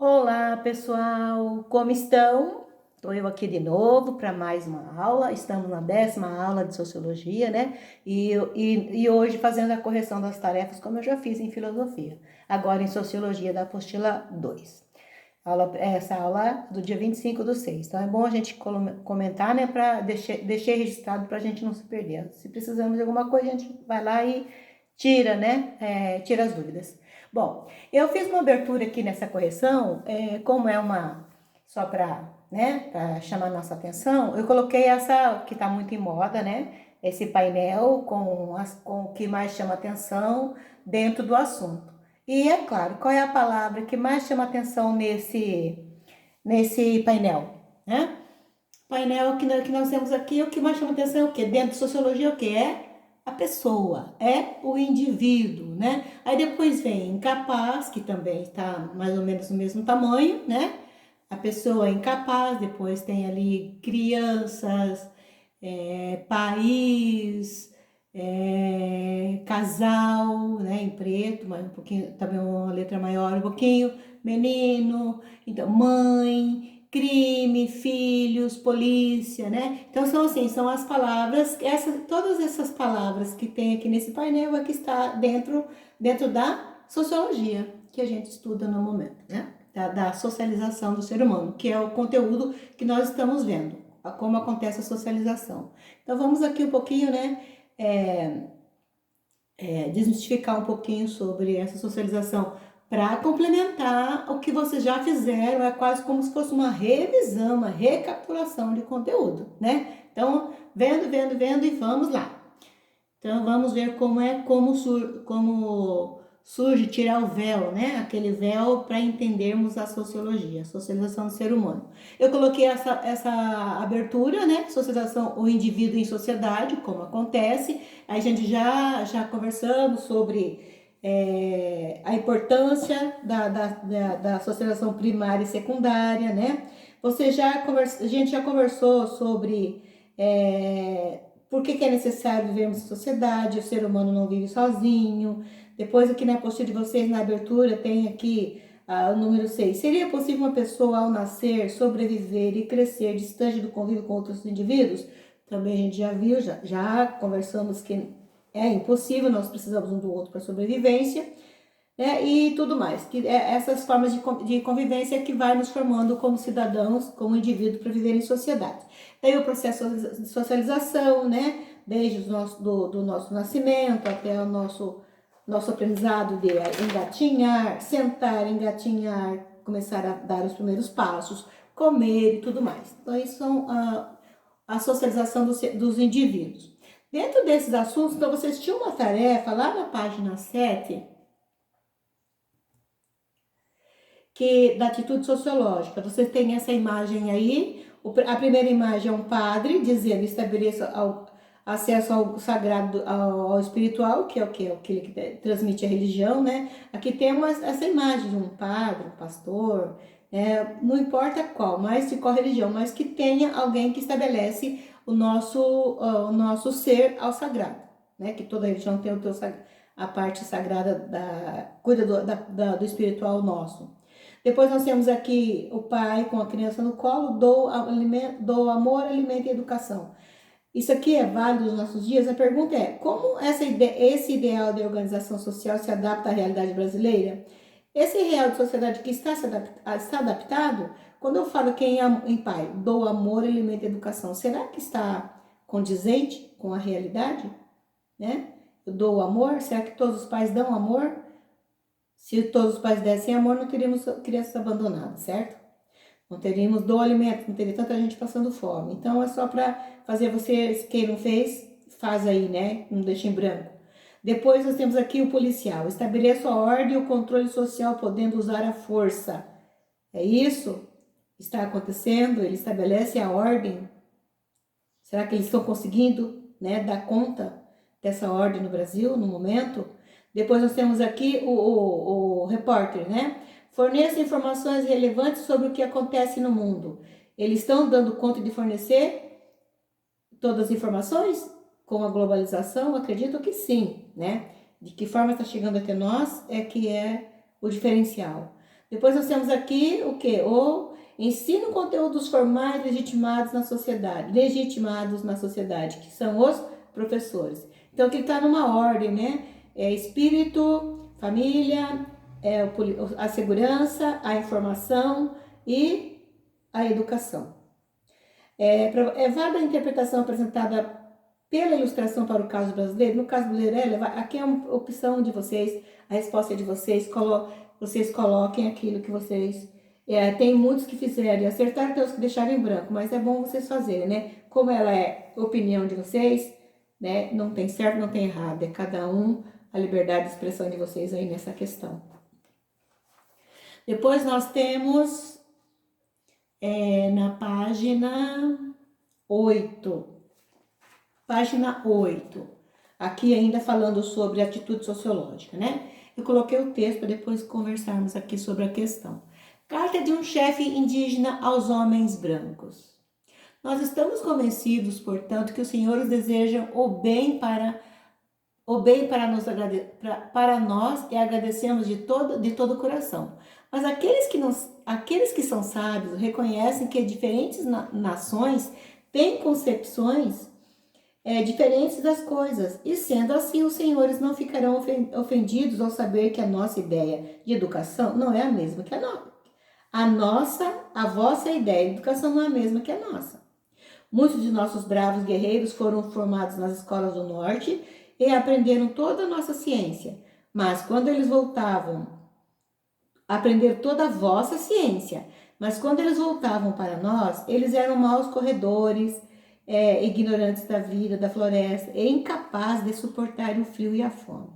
Olá, pessoal, como estão? Estou eu aqui de novo para mais uma aula. Estamos na 10ª aula de Sociologia, né? E hoje fazendo a correção das tarefas, como eu já fiz em Filosofia. Agora em Sociologia da apostila 2. Essa aula do dia 25/6. Então é bom a gente comentar, né? Para deixar registrado para a gente não se perder. Se precisamos de alguma coisa, a gente vai lá e tira, né? Tira as dúvidas. Bom, eu fiz uma abertura aqui nessa correção, como é uma só para, né, para chamar nossa atenção, eu coloquei essa que está muito em moda, né? Esse painel com o que mais chama atenção dentro do assunto. E é claro, qual é a palavra que mais chama atenção nesse painel, né? Painel que nós temos aqui, o que mais chama atenção é o quê? Dentro de sociologia, o que é? A pessoa, é o indivíduo, né? Aí depois vem incapaz, que também está mais ou menos no mesmo tamanho, né? A pessoa é incapaz, depois tem ali crianças, país, casal, né? Em preto, mas um pouquinho, também uma letra maior, um pouquinho, menino, então mãe, crime, filhos, polícia, né? Então são assim, são as palavras, todas essas palavras que tem aqui nesse painel é que está dentro da sociologia que a gente estuda no momento, né? Da socialização do ser humano, que é o conteúdo que nós estamos vendo, como acontece a socialização. Então vamos aqui um pouquinho, né? Desmistificar um pouquinho sobre essa socialização para complementar o que vocês já fizeram, é quase como se fosse uma revisão, uma recapitulação de conteúdo, né? Então, vendo e vamos lá. Então, vamos ver como surge tirar o véu, né? Aquele véu para entendermos a sociologia, a socialização do ser humano. Eu coloquei essa abertura, né? Socialização, o indivíduo em sociedade, como acontece. A gente já conversamos sobre a importância da socialização primária e secundária, né? A gente já conversou sobre por que é necessário vivermos em sociedade, o ser humano não vive sozinho. Depois aqui na apostila de vocês, na abertura, tem aqui o número 6. Seria possível uma pessoa ao nascer, sobreviver e crescer distante do convívio com outros indivíduos? Também a gente já viu, já conversamos que é impossível, nós precisamos um do outro para sobrevivência, né? E tudo mais. Essas formas de convivência que vai nos formando como cidadãos, como indivíduo para viver em sociedade. Daí o processo de socialização, né? Desde do nosso nascimento até o nosso aprendizado de engatinhar, sentar, engatinhar, começar a dar os primeiros passos, comer e tudo mais. Então, isso são a socialização dos indivíduos. Dentro desses assuntos, então, vocês tinham uma tarefa lá na página 7, que da atitude sociológica. Você tem essa imagem aí, a primeira imagem é um padre dizendo estabeleça acesso ao sagrado, ao espiritual, que é aquele que transmite a religião, né? Aqui temos essa imagem de um padre, um pastor, não importa qual, mas de qual religião, mas que tenha alguém que estabelece o nosso ser ao sagrado, né? Que toda religião tem a parte sagrada, cuida do espiritual nosso. Depois nós temos aqui o pai com a criança no colo, dou amor, alimento e educação. Isso aqui é válido nos nossos dias? A pergunta é, como esse ideal de organização social se adapta à realidade brasileira? Esse ideal de sociedade que está adaptado, quando eu falo que em pai, dou amor, alimento e educação, será que está condizente com a realidade? Né? Eu dou amor, será que todos os pais dão amor? Se todos os pais dessem amor, não teríamos crianças abandonadas, certo? Não teríamos do alimento, não teria tanta gente passando fome. Então, é só para fazer vocês, quem não fez, faz aí, né? Não deixa em branco. Depois, nós temos aqui o policial. Estabeleça a ordem e o controle social, podendo usar a força. É isso? Está acontecendo? Ele estabelece a ordem? Será que eles estão conseguindo, né, dar conta dessa ordem no Brasil, no momento? Depois nós temos aqui o repórter, né? Forneça informações relevantes sobre o que acontece no mundo. Eles estão dando conta de fornecer todas as informações? Com a globalização, acredito que sim, né? De que forma está chegando até nós é que é o diferencial. Depois nós temos aqui o quê? O ensino conteúdos formais legitimados na sociedade, que são os professores. Então aqui está numa ordem, né? Espírito, família, a segurança, a informação e a educação. É válida a interpretação apresentada pela ilustração para o caso brasileiro. No caso brasileiro, aqui é uma opção de vocês, a resposta é de vocês, vocês coloquem aquilo que vocês... tem muitos que fizeram e acertaram, tem os que deixaram em branco, mas é bom vocês fazerem, né? Como ela é opinião de vocês, né? Não tem certo, não tem errado, é cada um a liberdade de expressão de vocês aí nessa questão. Depois nós temos na página 8. Página 8. Aqui ainda falando sobre atitude sociológica, né? Eu coloquei o texto para depois conversarmos aqui sobre a questão. Carta de um chefe indígena aos homens brancos. Nós estamos convencidos, portanto, que os senhores desejam o bem para nós e agradecemos de todo o coração. Mas aqueles que são sábios reconhecem que diferentes nações têm concepções diferentes das coisas, e sendo assim, os senhores não ficarão ofendidos ao saber que a nossa ideia de educação não é a mesma que a vossa ideia de educação não é a mesma que a nossa. Muitos de nossos bravos guerreiros foram formados nas escolas do norte e aprenderam toda a nossa ciência, mas quando eles voltavam toda a vossa ciência, mas quando eles voltavam para nós, eles eram maus corredores, ignorantes da vida, da floresta, e incapazes de suportar o frio e a fome.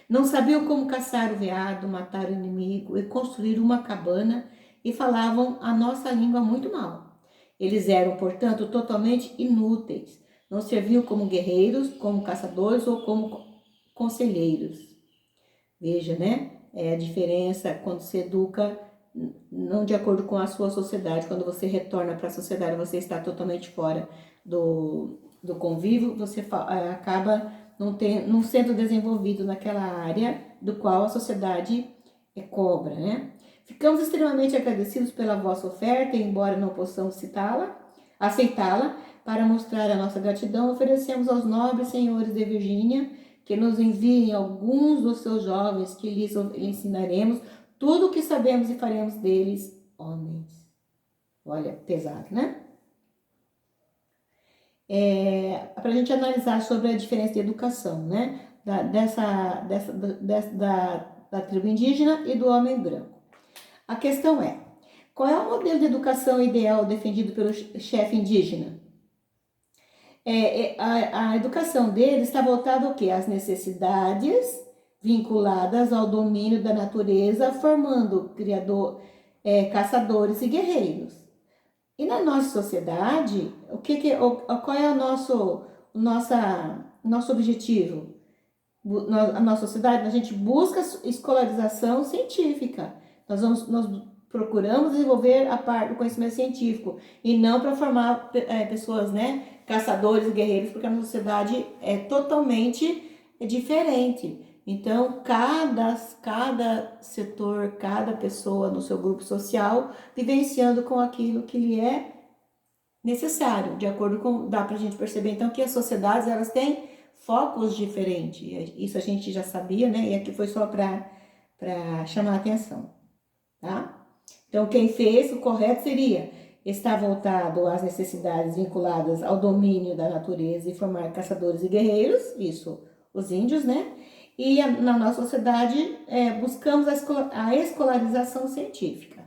Não sabiam como caçar o veado, matar o inimigo e construir uma cabana, e falavam a nossa língua muito mal. Eles eram, portanto, totalmente inúteis. Não serviam como guerreiros, como caçadores ou como conselheiros. Veja, né? A diferença quando se educa não de acordo com a sua sociedade. Quando você retorna para a sociedade, você está totalmente fora do convívio, você acaba não sendo desenvolvido naquela área do qual a sociedade cobra, né? Ficamos extremamente agradecidos pela vossa oferta, e embora não possamos aceitá-la, para mostrar a nossa gratidão, oferecemos aos nobres senhores de Virgínia que nos enviem alguns dos seus jovens, que lhes ensinaremos tudo o que sabemos e faremos deles homens. Olha, pesado, né? Para a gente analisar sobre a diferença de educação, né? Da tribo indígena e do homem branco. A questão é, qual é o modelo de educação ideal defendido pelo chefe indígena? A educação dele está voltada ao quê? Às necessidades vinculadas ao domínio da natureza, formando caçadores e guerreiros. E na nossa sociedade, qual é o nosso objetivo? A nossa sociedade, a gente busca escolarização científica. Nós procuramos desenvolver a parte do conhecimento científico e não para formar pessoas, né, caçadores e guerreiros, porque a nossa sociedade é totalmente diferente. Então, cada setor, cada pessoa no seu grupo social vivenciando com aquilo que lhe é necessário, de acordo com... Dá pra gente perceber, então, que as sociedades, elas têm focos diferentes. Isso a gente já sabia, né? E aqui foi só para chamar a atenção, tá? Então, quem fez o correto seria estar voltado às necessidades vinculadas ao domínio da natureza e formar caçadores e guerreiros, isso, os índios, né? E na nossa sociedade, buscamos a escolarização científica,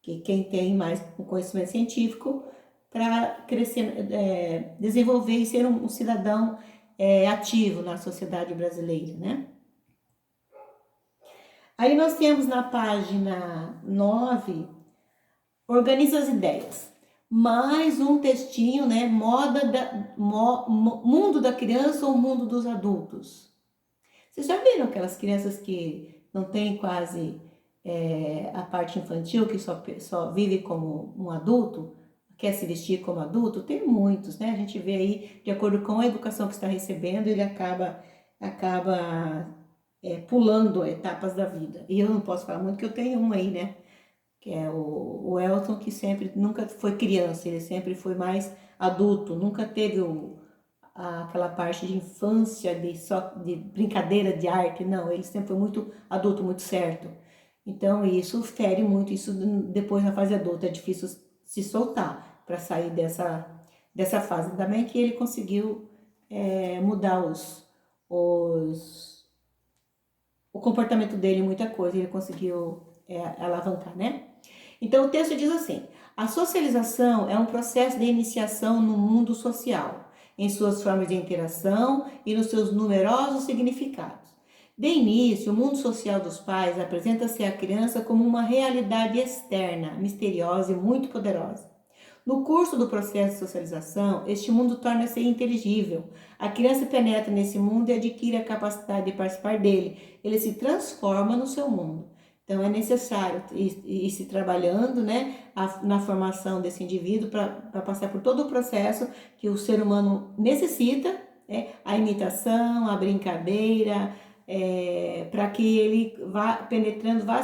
que quem tem mais conhecimento científico para crescer, desenvolver e ser um cidadão ativo na sociedade brasileira, né? Aí nós temos na página 9, organiza as ideias. Mais um textinho, né? Mundo da criança ou mundo dos adultos. Vocês já viram aquelas crianças que não têm quase a parte infantil, que só vive como um adulto, quer se vestir como adulto? Tem muitos, né? A gente vê aí, de acordo com a educação que está recebendo, ele acaba pulando etapas da vida. E eu não posso falar muito, que eu tenho uma aí, né? Que é o Elton, que sempre, nunca foi criança, ele sempre foi mais adulto, nunca teve aquela parte de infância, de brincadeira, de arte, não, ele sempre foi muito adulto, muito certo. Então isso fere muito, isso depois na fase adulta é difícil se soltar para sair dessa fase. Ainda bem que ele conseguiu mudar o comportamento dele, muita coisa, ele conseguiu alavancar, né? Então o texto diz assim: a socialização é um processo de iniciação no mundo social, em suas formas de interação e nos seus numerosos significados. De início, o mundo social dos pais apresenta-se à criança como uma realidade externa, misteriosa e muito poderosa. No curso do processo de socialização, este mundo torna-se inteligível. A criança penetra nesse mundo e adquire a capacidade de participar dele. Ele se transforma no seu mundo. Então é necessário ir se trabalhando, né, na formação desse indivíduo para passar por todo o processo que o ser humano necessita, né, a imitação, a brincadeira, para que ele vá penetrando, vá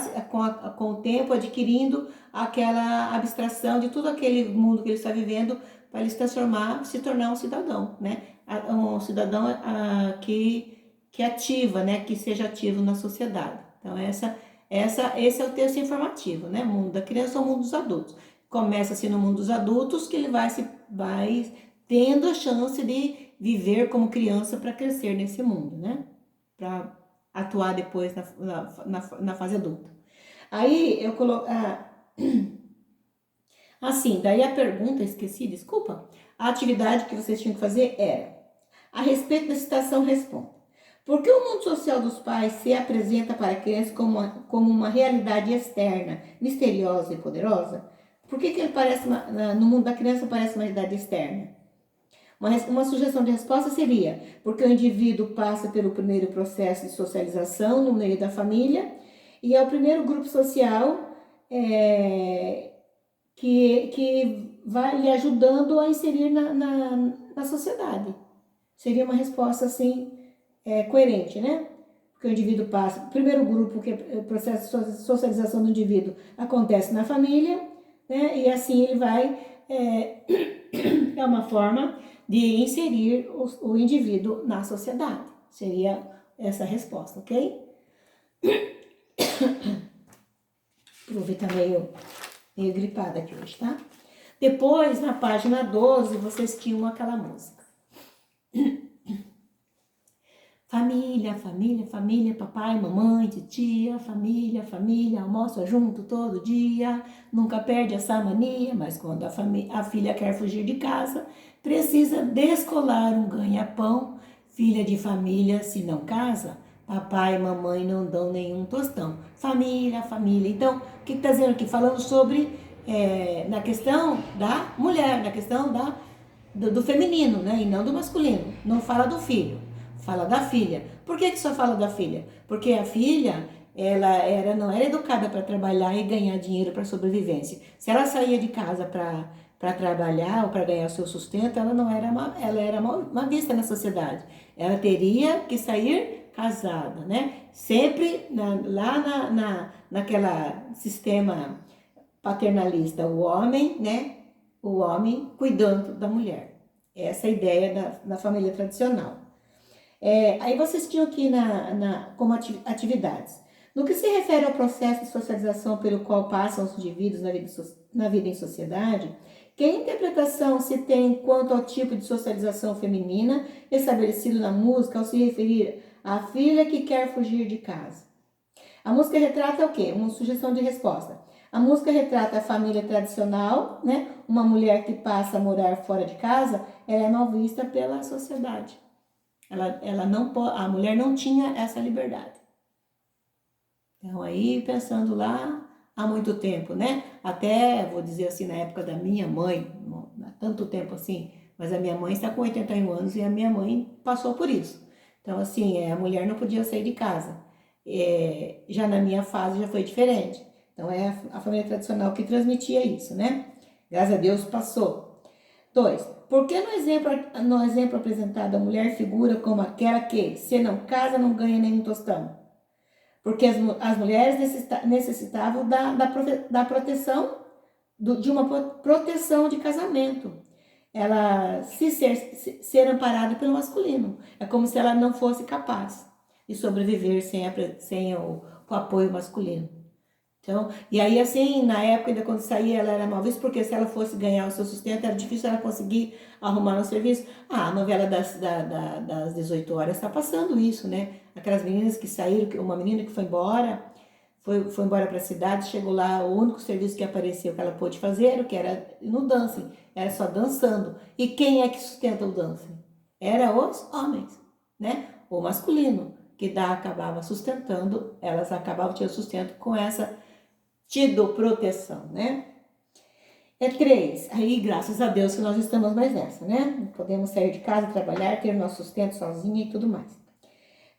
com o tempo adquirindo aquela abstração de todo aquele mundo que ele está vivendo, para ele se transformar, se tornar um cidadão, né? Um cidadão que ativa, né? Que seja ativo na sociedade. Então esse é o texto informativo, né? Mundo da criança ou mundo dos adultos. Começa-se no mundo dos adultos, que ele vai tendo a chance de viver como criança para crescer nesse mundo, né? Para atuar depois na fase adulta. Aí eu coloco. Assim, daí a pergunta, esqueci, desculpa. A atividade que vocês tinham que fazer era: a respeito da citação, responda. Por que o mundo social dos pais se apresenta para a criança como uma realidade externa, misteriosa e poderosa? Por que ele parece no mundo da criança parece uma realidade externa? Uma sugestão de resposta seria: porque o indivíduo passa pelo primeiro processo de socialização no meio da família e é o primeiro grupo social que vai lhe ajudando a inserir na sociedade. Seria uma resposta assim coerente, né? Porque o indivíduo passa, o primeiro grupo, que é o processo de socialização do indivíduo, acontece na família, né? E assim ele vai, é uma forma de inserir o indivíduo na sociedade. Seria essa a resposta, ok? Aproveita meio gripada aqui hoje, tá? Depois, na página 12, vocês tinham aquela música. Família, família, família, papai, mamãe, titia, família, almoça junto todo dia, nunca perde essa mania, mas quando a filha quer fugir de casa, precisa descolar um ganha-pão, filha de família se não casa, papai e mamãe não dão nenhum tostão. Família, família. Então, o que está dizendo aqui? Falando sobre, na questão da mulher, na questão do feminino, né? E não do masculino. Não fala do filho. Fala da filha. Por que só fala da filha? Porque a filha, ela não era educada para trabalhar e ganhar dinheiro para sobrevivência. Se ela saía de casa para trabalhar ou para ganhar o seu sustento, ela era mal vista na sociedade. Ela teria que sair casada, né? Sempre naquela sistema paternalista, o homem, né? O homem cuidando da mulher. Essa é a ideia da família tradicional. Aí vocês tinham aqui como atividades. No que se refere ao processo de socialização pelo qual passam os indivíduos na vida em sociedade, que interpretação se tem quanto ao tipo de socialização feminina estabelecido na música ao se referir à filha que quer fugir de casa? A música retrata o quê? Uma sugestão de resposta. A música retrata a família tradicional, né? Uma mulher que passa a morar fora de casa, ela é mal vista pela sociedade. A mulher não tinha essa liberdade. Então aí pensando lá há muito tempo, né? Até, vou dizer assim, na época da minha mãe, não há tanto tempo assim, mas a minha mãe está com 81 anos e a minha mãe passou por isso. Então assim, a mulher não podia sair de casa. Já na minha fase já foi diferente. Então é a família tradicional que transmitia isso, né? Graças a Deus passou. 2. Por que no exemplo apresentado a mulher figura como aquela que, se não casa, não ganha nenhum tostão? porque as mulheres necessitavam da proteção, de uma proteção de casamento. Ela ser amparada pelo masculino. É como se ela não fosse capaz de sobreviver sem o apoio masculino. Então, e aí assim, na época ainda quando saía, ela era mal vista, porque se ela fosse ganhar o seu sustento, era difícil ela conseguir arrumar um serviço. A novela das 18 horas está passando isso, né? Aquelas meninas que saíram, uma menina que foi embora, foi embora para a cidade, chegou lá, o único serviço que apareceu que ela pôde fazer era o que era no dancing, era só dançando. E quem é que sustenta o dancing? Era os homens, né? O masculino, que acabava sustentando, elas acabavam tendo sustento com essa tido proteção, né? 3, aí graças a Deus que nós estamos mais nessa, né? Podemos sair de casa, trabalhar, ter nosso sustento sozinha e tudo mais.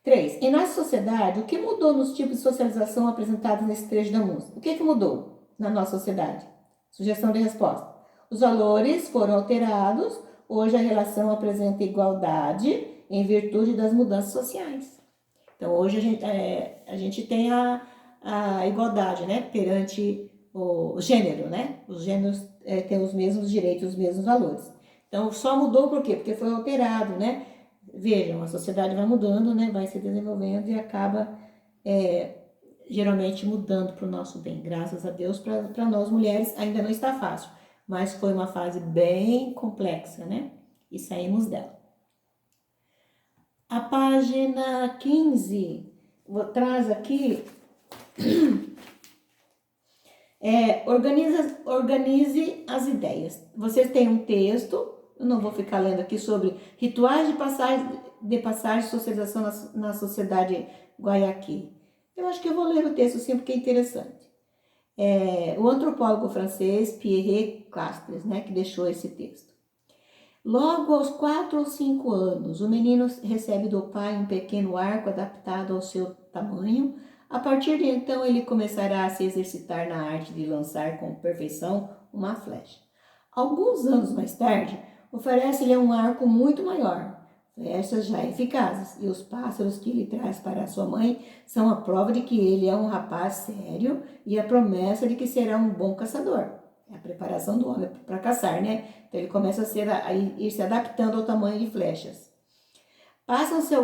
3, em nossa sociedade, o que mudou nos tipos de socialização apresentados nesse trecho da música? O que mudou na nossa sociedade? Sugestão de resposta. Os valores foram alterados, hoje a relação apresenta igualdade em virtude das mudanças sociais. Então hoje a gente tem a igualdade, né, perante o gênero, né? Os gêneros têm os mesmos direitos, os mesmos valores. Então só mudou por quê? Porque foi alterado, né? Vejam, a sociedade vai mudando, né? Vai se desenvolvendo e acaba geralmente mudando para o nosso bem. Graças a Deus, para nós mulheres ainda não está fácil, mas foi uma fase bem complexa, né? E saímos dela. A página 15 traz aqui organize as ideias. Vocês têm um texto, eu não vou ficar lendo aqui, sobre rituais de passagem de socialização na sociedade Guayaquil. Eu acho que eu vou ler o texto sim, porque é interessante. O antropólogo francês Pierre Castres, né, que deixou esse texto. Logo aos 4 ou 5 anos, o menino recebe do pai um pequeno arco adaptado ao seu tamanho. A partir de então, ele começará a se exercitar na arte de lançar com perfeição uma flecha. Alguns anos mais tarde, oferece-lhe um arco muito maior, flechas já eficazes, e os pássaros que ele traz para sua mãe são a prova de que ele é um rapaz sério e a promessa de que será um bom caçador. É a preparação do homem para caçar, né? Então ele começa a ir se adaptando ao tamanho de flechas. Passam-se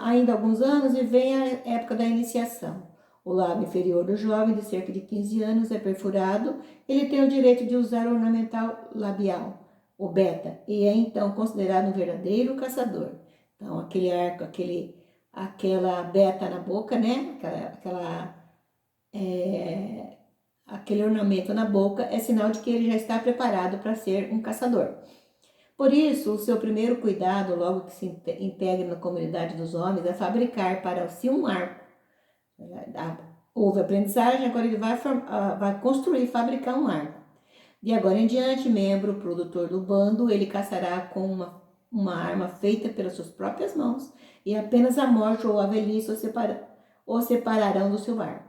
ainda alguns anos e vem a época da iniciação. O lábio inferior do jovem, de cerca de 15 anos, é perfurado. Ele tem o direito de usar o ornamental labial, o beta, e é então considerado um verdadeiro caçador. Então aquele arco, aquela beta na boca, né? Aquele ornamento na boca é sinal de que ele já está preparado para ser um caçador. Por isso, o seu primeiro cuidado, logo que se integre na comunidade dos homens, é fabricar para si um arco. Houve aprendizagem, agora ele vai construir, fabricar um arco. De agora em diante, membro, produtor do bando, ele caçará com uma arma feita pelas suas próprias mãos, e apenas a morte ou a velhice o separarão do seu arco.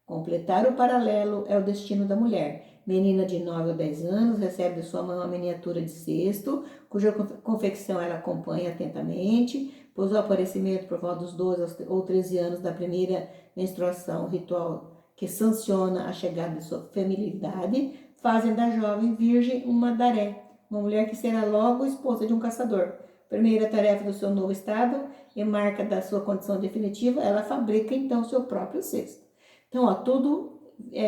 Completar o paralelo é o destino da mulher. Menina de 9 ou 10 anos recebe de sua mãe uma miniatura de cesto, cuja confecção ela acompanha atentamente, pois o aparecimento por volta dos 12 ou 13 anos da primeira menstruação, ritual que sanciona a chegada de sua feminilidade, fazem da jovem virgem uma daré, uma mulher que será logo esposa de um caçador. Primeira tarefa do seu novo estado e marca da sua condição definitiva, ela fabrica então seu próprio cesto. Então, ó, tudo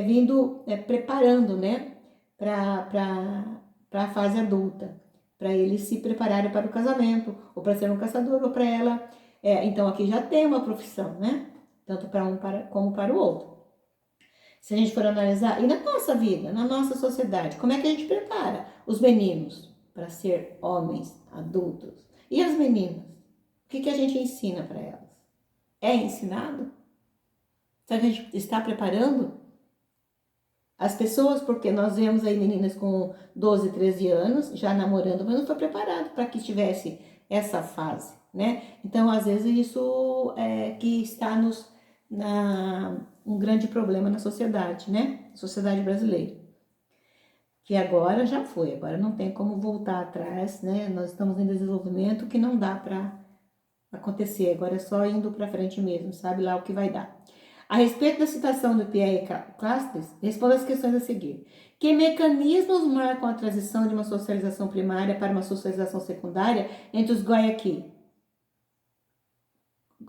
vindo preparando, né, para a fase adulta, para eles se prepararem para o casamento, ou para ser um caçador, ou para ela. Então, aqui já tem uma profissão, né, tanto para um como para o outro. Se a gente for analisar, e na nossa vida, na nossa sociedade, como é que a gente prepara os meninos para ser homens adultos? E as meninas? O que a gente ensina para elas? É ensinado? Será que a gente está preparando as pessoas? Porque nós vemos aí meninas com 12, 13 anos já namorando, mas não foi preparado para que tivesse essa fase, né? Então, às vezes, isso é que está um grande problema na sociedade, né? Sociedade brasileira. Que agora já foi, agora não tem como voltar atrás, né? Nós estamos em desenvolvimento que não dá para acontecer, agora é só indo para frente mesmo, sabe lá o que vai dar. A respeito da citação do Pierre Clastres, responda as questões a seguir. Que mecanismos marcam a transição de uma socialização primária para uma socialização secundária entre os Guayaqui?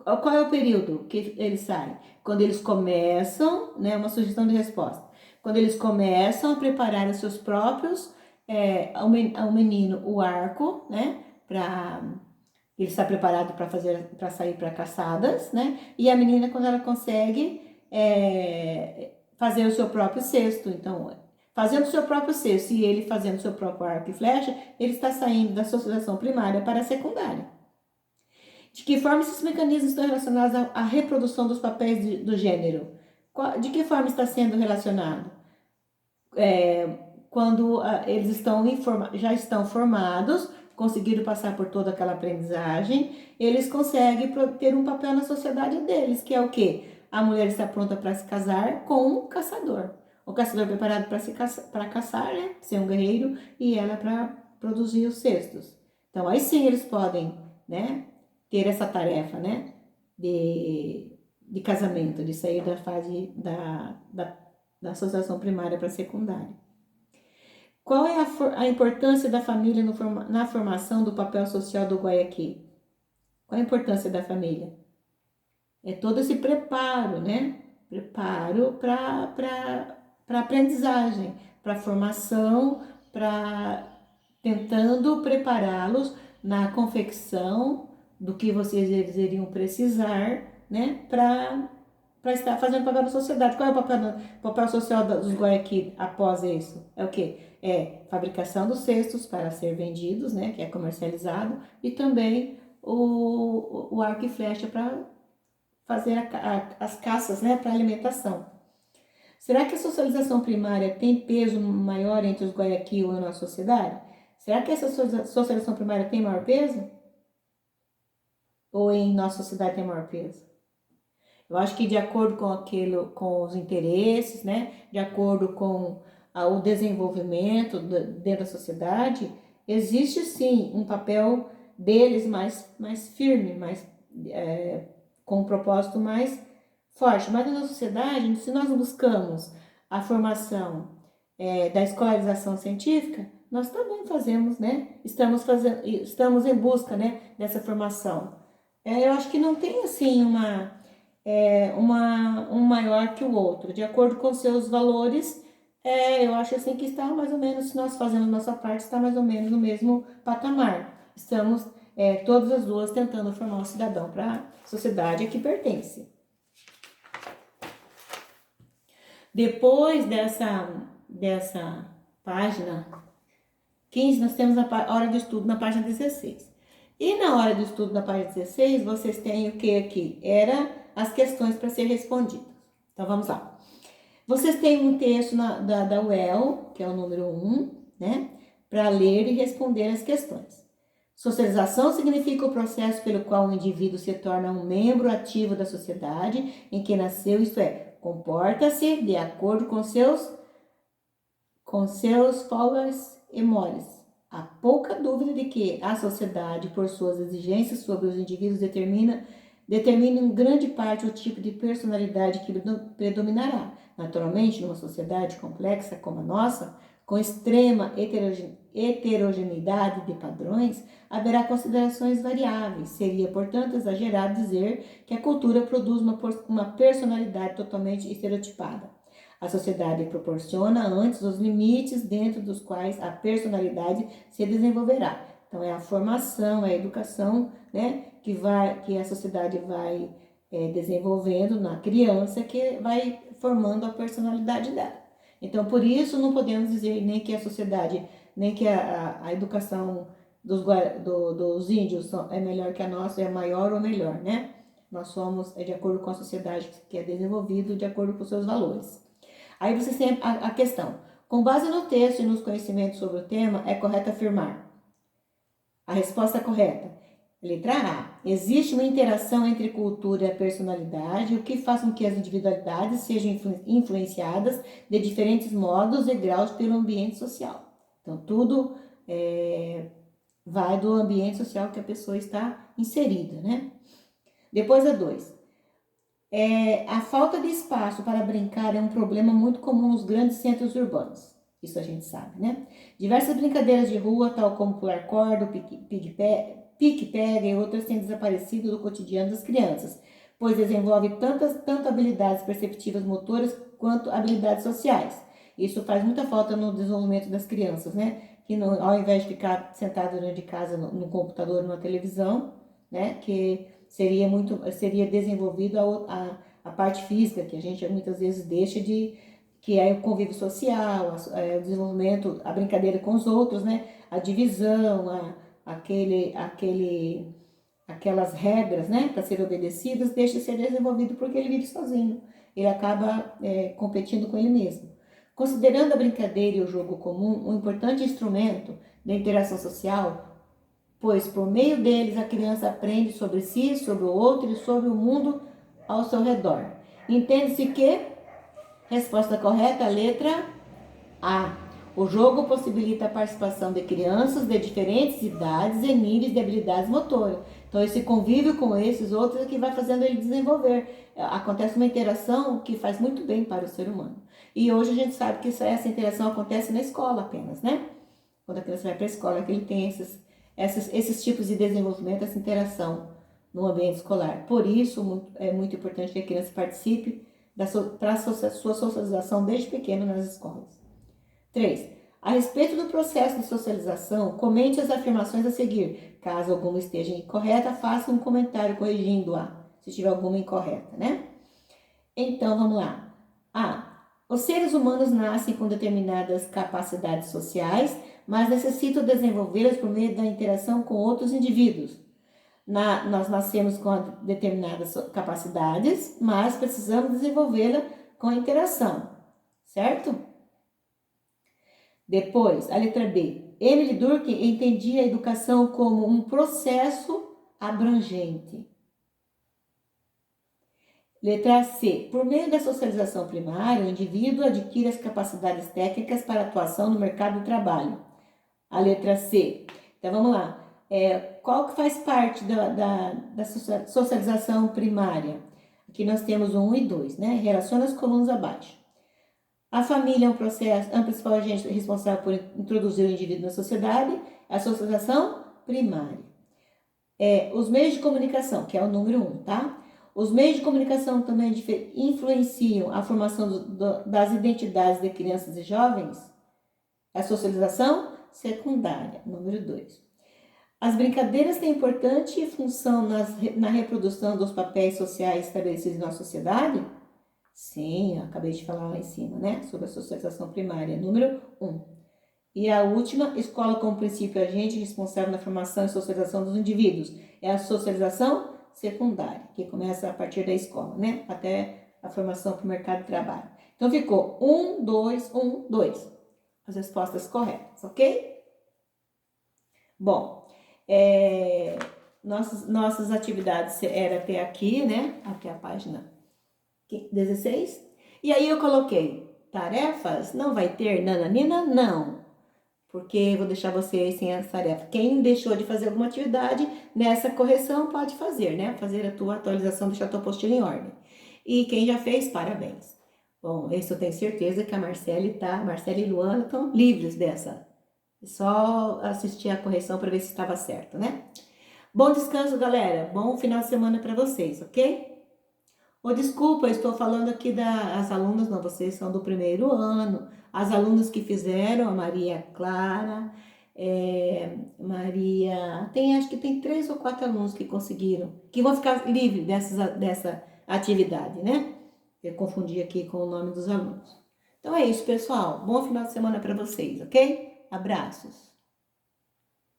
Qual é o período que eles saem? Quando eles começam, né, uma sugestão de resposta. Quando eles começam a preparar os seus próprios, ao menino o arco, né, para ele está preparado para sair para caçadas, né? E a menina, quando ela consegue fazer o seu próprio cesto, então, fazendo o seu próprio cesto e ele fazendo o seu próprio arco e flecha, ele está saindo da socialização primária para a secundária. De que forma esses mecanismos estão relacionados à reprodução dos papéis do gênero? De que forma está sendo relacionado? Quando eles já estão formados, conseguiram passar por toda aquela aprendizagem, eles conseguem ter um papel na sociedade deles, que é o quê? A mulher está pronta para se casar com um caçador. O caçador preparado para caçar, né? Ser um guerreiro, e ela para produzir os cestos. Então, aí sim eles podem, né, ter essa tarefa, né, de casamento, de sair da fase da associação primária para secundária. Qual é a importância da família na formação do papel social do Guayaqui? Qual a importância da família? É todo esse preparo, né? Preparo para aprendizagem, para formação, para tentando prepará-los na confecção do que eles iriam precisar, né? Para estar fazendo papel na sociedade. Qual é o papel social dos Guayaqui após isso? É o quê? É fabricação dos cestos para ser vendidos, né, que é comercializado, e também o arco e flecha para fazer as caças, né, para alimentação. Será que a socialização primária tem peso maior entre os Guayaqui ou na sociedade? Será que essa socialização primária tem maior peso? Ou em nossa sociedade tem maior peso? Eu acho que de acordo com os interesses, né, de acordo com o desenvolvimento dentro da sociedade, existe sim um papel deles mais firme, com um propósito mais forte. Mas na sociedade, se nós buscamos a formação da escolarização científica, nós também fazemos, né? Estamos em busca, né, dessa formação. Eu acho que não tem assim um maior que o outro, de acordo com seus valores. Eu acho assim que está mais ou menos, se nós fazemos nossa parte, está mais ou menos no mesmo patamar. Estamos todas as duas tentando formar um cidadão para a sociedade a que pertence. Depois dessa página 15, nós temos a hora de estudo na página 16. E na hora de estudo da página 16, vocês têm o que aqui? Era as questões para ser respondidas. Então, vamos lá. Vocês têm um texto da UEL, que é o número 1, né? Para ler e responder as questões. Socialização significa o processo pelo qual o indivíduo se torna um membro ativo da sociedade em que nasceu, isto é, comporta-se de acordo com seus folgas e moles. Há pouca dúvida de que a sociedade, por suas exigências sobre os indivíduos, determina em grande parte o tipo de personalidade que predominará. Naturalmente, numa sociedade complexa como a nossa, com extrema heterogeneidade de padrões, haverá considerações variáveis. Seria, portanto, exagerado dizer que a cultura produz uma personalidade totalmente estereotipada. A sociedade proporciona antes os limites dentro dos quais a personalidade se desenvolverá. Então, é a formação, é a educação, né, que a sociedade vai desenvolvendo na criança, que vai formando a personalidade dela. Então, por isso, não podemos dizer nem que a sociedade, nem que a educação dos índios é melhor que a nossa, é maior ou melhor, né? Nós somos de acordo com a sociedade que é desenvolvida, de acordo com os seus valores. Aí você tem a questão. Com base no texto e nos conhecimentos sobre o tema, é correto afirmar. A resposta correta. Letra A. Existe uma interação entre cultura e personalidade, o que faz com que as individualidades sejam influenciadas de diferentes modos e graus pelo ambiente social. Então, tudo vai do ambiente social que a pessoa está inserida, né? Depois a 2. A falta de espaço para brincar é um problema muito comum nos grandes centros urbanos. Isso a gente sabe, né? Diversas brincadeiras de rua, tal como pular corda, pique-pega e outras têm desaparecido do cotidiano das crianças, pois desenvolve tanto habilidades perceptivas motoras quanto habilidades sociais. Isso faz muita falta no desenvolvimento das crianças, né? Que ao invés de ficar sentado dentro de casa no computador, numa televisão, né? Que seria desenvolvido a parte física, que a gente muitas vezes deixa de, que é o convívio social, o desenvolvimento, a brincadeira com os outros, né? A divisão, aquelas regras, né, para serem obedecidas, deixa de ser desenvolvido porque ele vive sozinho. Ele acaba competindo com ele mesmo. Considerando a brincadeira e o jogo comum um importante instrumento da interação social, pois por meio deles a criança aprende sobre si, sobre o outro e sobre o mundo ao seu redor. Entende-se que, resposta correta, letra A. O jogo possibilita a participação de crianças de diferentes idades e níveis de habilidades motoras. Então, esse convívio com esses outros é que vai fazendo ele desenvolver. Acontece uma interação que faz muito bem para o ser humano. E hoje a gente sabe que essa interação acontece na escola apenas, né? Quando a criança vai para a escola, é que ele tem esses tipos de desenvolvimento, essa interação no ambiente escolar. Por isso, é muito importante que a criança participe para a sua socialização desde pequeno nas escolas. 3. A respeito do processo de socialização, comente as afirmações a seguir. Caso alguma esteja incorreta, faça um comentário corrigindo-a, se tiver alguma incorreta, né? Então, vamos lá. A. Os seres humanos nascem com determinadas capacidades sociais, mas necessitam desenvolvê-las por meio da interação com outros indivíduos. Nós nascemos com determinadas capacidades, mas precisamos desenvolvê-la com a interação, certo? Depois, a letra B. Emily Durkheim entendia a educação como um processo abrangente. Letra C. Por meio da socialização primária, o indivíduo adquire as capacidades técnicas para atuação no mercado do trabalho. A letra C. Então, vamos lá. Qual que faz parte da socialização primária? Aqui nós temos o 1 e 2, né? Relaciona as colunas abaixo. A família é um principal agente responsável por introduzir o indivíduo na sociedade. A socialização primária. Os meios de comunicação, que é o número 1, tá? Os meios de comunicação também influenciam a formação das identidades de crianças e jovens. A socialização secundária, número 2. As brincadeiras têm importante função na reprodução dos papéis sociais estabelecidos na sociedade? Sim, eu acabei de falar lá em cima, né? Sobre a socialização primária, número 1. E a última, escola como princípio agente responsável na formação e socialização dos indivíduos. É a socialização secundária, que começa a partir da escola, né? Até a formação para o mercado de trabalho. Então, ficou 1, 2, 1, 2. As respostas corretas, ok? Bom, nossas atividades eram até aqui, né? Até a página 16. E aí eu coloquei tarefas, não vai ter nananina? Não. Porque vou deixar vocês sem essa tarefa. Quem deixou de fazer alguma atividade nessa correção pode fazer, né? Fazer a tua atualização, deixar a tua apostila em ordem. E quem já fez, parabéns. Bom, esse eu tenho certeza que a Marcele e Luana estão livres dessa. É só assistir a correção para ver se estava certo, né? Bom descanso, galera. Bom final de semana para vocês, ok? Desculpa, eu estou falando aqui das alunas, não, vocês são do primeiro ano. As alunas que fizeram, a Maria Clara, acho que tem 3 ou 4 alunos que conseguiram, que vão ficar livres dessa atividade, né? Eu confundi aqui com o nome dos alunos. Então é isso, pessoal. Bom final de semana para vocês, ok? Abraços.